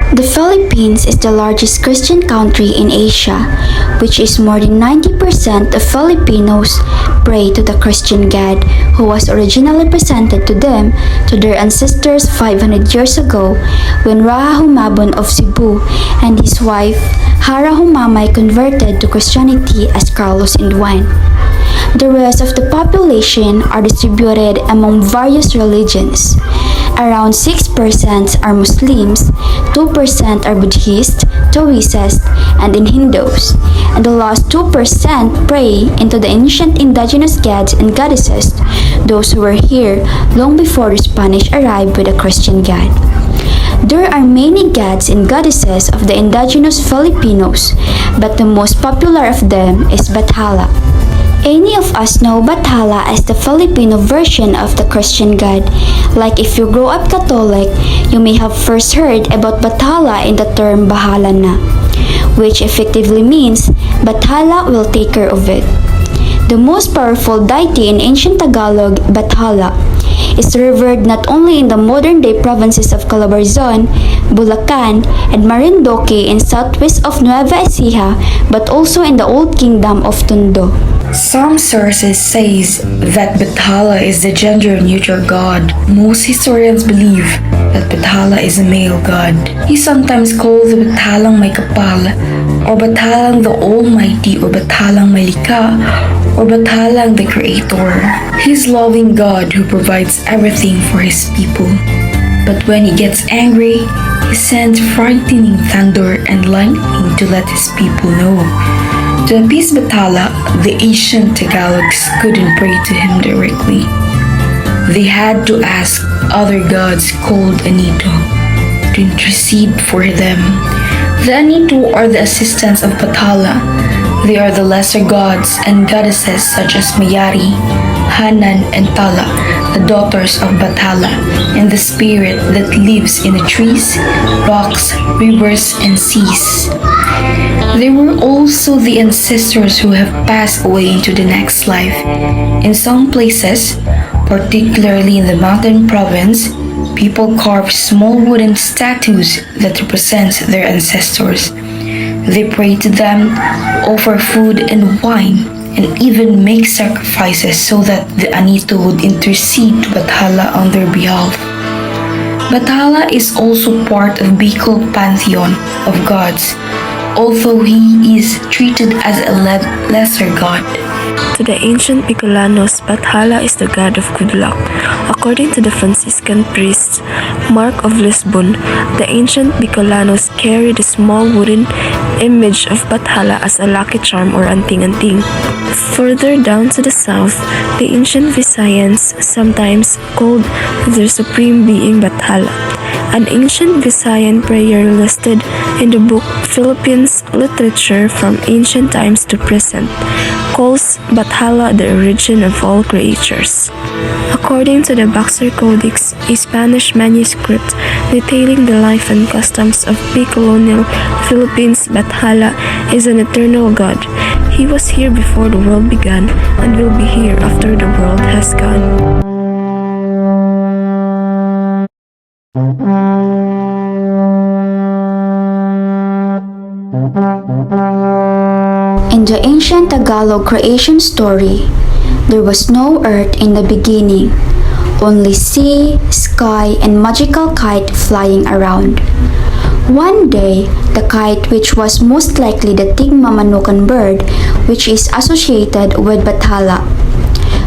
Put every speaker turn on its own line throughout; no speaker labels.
The Philippines is the largest Christian country in Asia, which is more than 90% of Filipinos pray to the Christian God who was originally presented to them to their ancestors 500 years ago when Raha Humabon of Cebu and his wife Hara Humamay converted to Christianity as Carlos and Juan. The rest of the population are distributed among various religions. Around 6% are Muslims, 2% are Buddhist, Taoists, and in Hindus, and the last 2% pray into the ancient indigenous gods and goddesses, those who were here long before the Spanish arrived with the Christian God. There are many gods and goddesses of the indigenous Filipinos, but the most popular of them is Bathala. Any of us know Bathala as the Filipino version of the Christian God. Like if you grow up Catholic, you may have first heard about Bathala in the term Bahala na, which effectively means Bathala will take care of it. The most powerful deity in ancient Tagalog, Bathala, is revered not only in the modern-day provinces of Calabarzon, Bulacan, and Marinduque in southwest of Nueva Ecija, but also in the Old Kingdom of Tondo.
Some sources say that Bathala is the gender-neutral god. Most historians believe that Bathala is a male god. He is sometimes called the Bathalang May Kapal, or Bathalang the Almighty, or Bathalang Malika, or Bathalang the Creator. He is loving God who provides everything for his people. But when he gets angry, he sends frightening thunder and lightning to let his people know. To appease Bathala, the ancient Tagalogs couldn't pray to him directly. They had to ask other gods called Anito to intercede for them. The Anito are the assistants of Bathala. They are the lesser gods and goddesses such as Mayari, Hanan, and Tala, the daughters of Bathala, and the spirit that lives in the trees, rocks, rivers, and seas. They were also the ancestors who have passed away into the next life. In some places, particularly in the mountain province, people carve small wooden statues that represent their ancestors. They pray to them, offer food and wine, and even make sacrifices so that the Anito would intercede to Bathala on their behalf. Bathala is also part of Bicol pantheon of gods, although he is treated as a lesser god.
To the ancient Bicolanos, Bathala is the god of good luck. According to the Franciscan priest Mark of Lisbon, the ancient Bicolanos carried a small wooden image of Bathala as a lucky charm or anting-anting. Further down to the south, the ancient Visayans sometimes called their supreme being Bathala. An ancient Visayan prayer listed in the book Philippines Literature from Ancient Times to Present calls Bathala the origin of all creatures. According to the Baxter Codex, a Spanish manuscript detailing the life and customs of pre-colonial Philippines, Bathala is an eternal god. He was here before the world began and will be here after the world has gone.
In the ancient Tagalog creation story, there was no earth in the beginning, only sea, sky, and magical kite flying around. One day, the kite, which was most likely the tigmamanukan bird, which is associated with Bathala,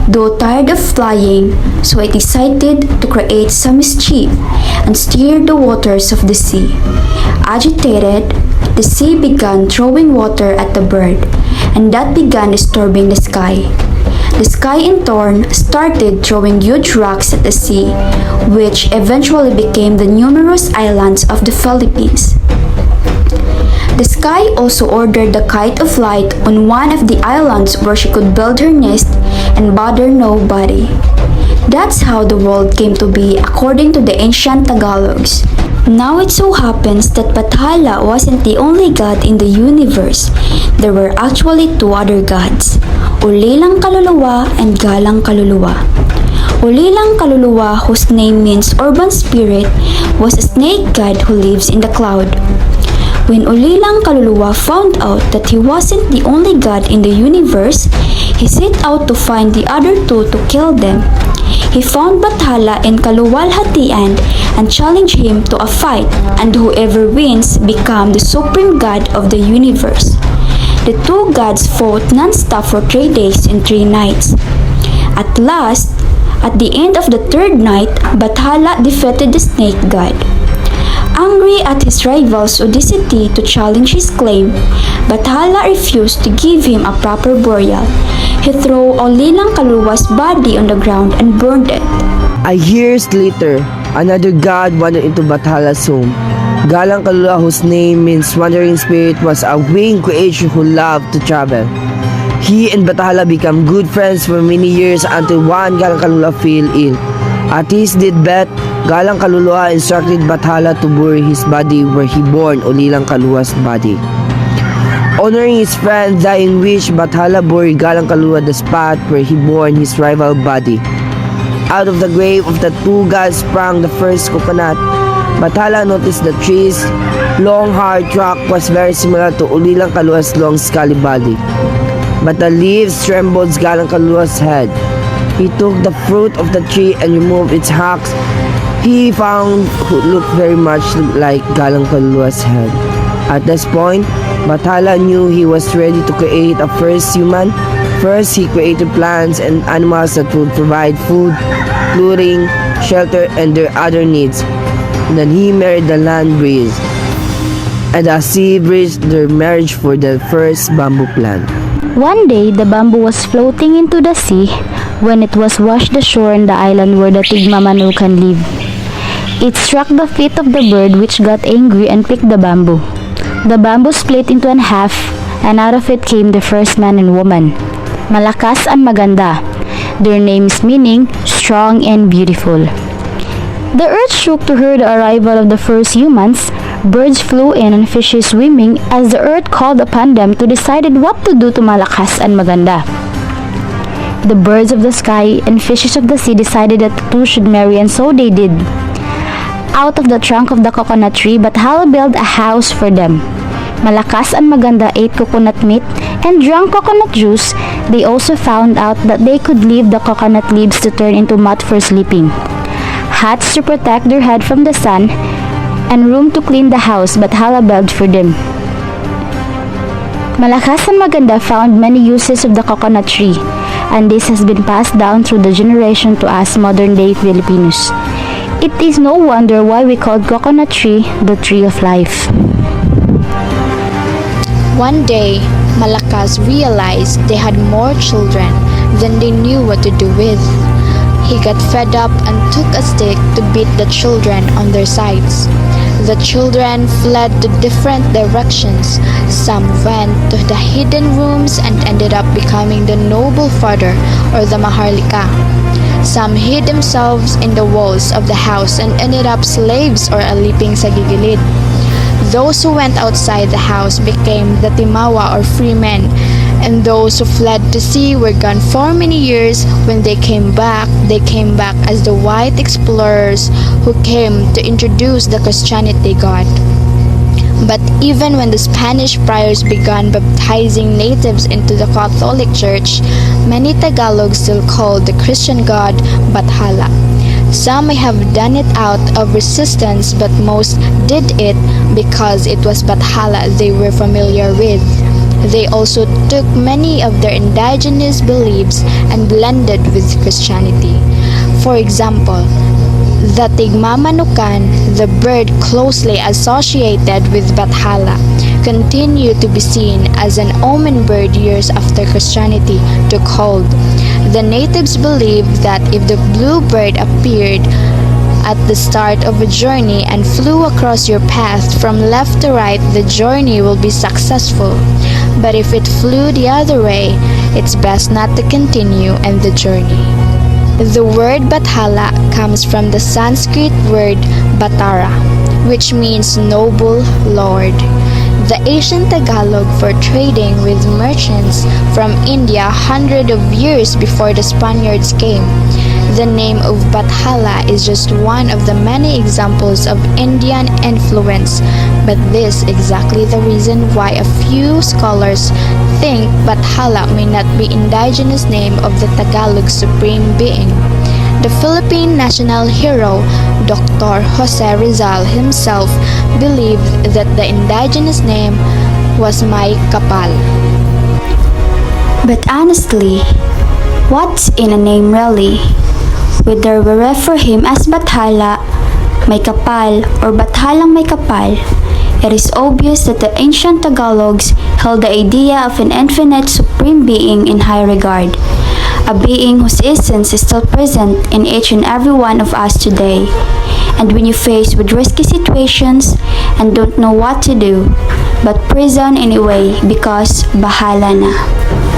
though tired of flying, so it decided to create some mischief and steer the waters of the sea. Agitated, the sea began throwing water at the bird, and that began disturbing the sky. The sky in turn started throwing huge rocks at the sea, which eventually became the numerous islands of the Philippines. The sky also ordered the kite to fly on one of the islands where she could build her nest and bother nobody. That's how the world came to be according to the ancient Tagalogs. Now it so happens that Bathala wasn't the only god in the universe. There were actually two other gods, Ulilang Kaluluwa and Galang Kaluluwa. Ulilang Kaluluwa, whose name means urban spirit, was a snake god who lives in the cloud. When Ulilang Kaluluwa found out that he wasn't the only god in the universe, he set out to find the other two to kill them. He found Bathala in Kaluwalhatian and challenged him to a fight, and whoever wins become the supreme god of the universe. The two gods fought non-stop for 3 days and 3 nights. At last, at the end of the third night, Bathala defeated the snake god. Angry at his rival's audacity to challenge his claim, Bathala refused to give him a proper burial. He threw Ulilang Kaluluwa's body on the ground and burned it.
Years later, another god wandered into Bathala's home. Galang Kaluluwa, whose name means wandering spirit, was a winged creature who loved to travel. He and Bathala became good friends for many years until one Galang Kaluluwa fell ill. At his deathbed, Galang Kaluluwa instructed Bathala to bury his body where he burned Ulilang Kaluluwa's body. Honoring his friend's dying wish, Bathala buried Galang Kaluluwa the spot where he burned his rival body. Out of the grave of the two gods sprang the first coconut. Bathala noticed the tree's long hard trunk was very similar to Ulilang Kaluluwa's long scaly body. But the leaves trembled Galang Kaluluwa's head. He took the fruit of the tree and removed its husks. He found who looked very much like Galang Kaluluwa's head. At this point, Bathala knew he was ready to create a first human. First, he created plants and animals that would provide food, clothing, shelter, and their other needs. And then he married the land breeze. And the sea breeze their marriage for the first bamboo plant.
One day, the bamboo was floating into the sea when it was washed ashore on the island where the Tigmamanukan live. It struck the feet of the bird, which got angry and picked the bamboo. The bamboo split into an half, and out of it came the first man and woman, Malakas and Maganda, their names meaning strong and beautiful. The earth shook to hear the arrival of the first humans. Birds flew in and fishes swimming as the earth called upon them to decide what to do to Malakas and Maganda. The birds of the sky and fishes of the sea decided that the two should marry, and so they did. Out of the trunk of the coconut tree, Bathala built a house for them. Malakas and Maganda ate coconut meat and drank coconut juice. They also found out that they could leave the coconut leaves to turn into mat for sleeping, hats to protect their head from the sun, and room to clean the house. Bathala built for them. Malakas and Maganda found many uses of the coconut tree, and this has been passed down through the generation to us modern-day Filipinos. It is no wonder why we called coconut tree the tree of life.
One day, Malakas realized they had more children than they knew what to do with. He got fed up and took a stick to beat the children on their sides. The children fled to different directions. Some went to the hidden rooms and ended up becoming the noble father or the maharlika. Some hid themselves in the walls of the house and ended up slaves or aliping sa gigilid. Those who went outside the house became the timawa or free men, and those who fled to sea were gone for many years. When they came back as the white explorers who came to introduce the Christianity God. But even when the Spanish friars began baptizing natives into the Catholic Church, many Tagalogs still called the Christian God Bathala. Some may have done it out of resistance, but most did it because it was Bathala they were familiar with. They also took many of their indigenous beliefs and blended with Christianity. For example, the Tigmamanukan, the bird closely associated with Bathala, continued to be seen as an omen bird years after Christianity took hold. The natives believed that if the blue bird appeared at the start of a journey and flew across your path from left to right, the journey will be successful. But if it flew the other way, it's best not to continue in the journey. The word Bathala comes from the Sanskrit word Batara, which means noble lord. The ancient Tagalog for trading with merchants from India hundreds of years before the Spaniards came. The name of Bathala is just one of the many examples of Indian influence, but this is exactly the reason why a few scholars think Bathala may not be indigenous name of the Tagalog Supreme Being. The Philippine national hero, Dr. Jose Rizal himself, believed that the indigenous name was May Kapal.
But honestly, what's in a name really? Whether we refer him as Bathala, May Kapal, or Bathalang May Kapal, it is obvious that the ancient Tagalogs held the idea of an infinite supreme being in high regard, a being whose essence is still present in each and every one of us today. And when you face with risky situations and don't know what to do, but prison anyway because bahala na.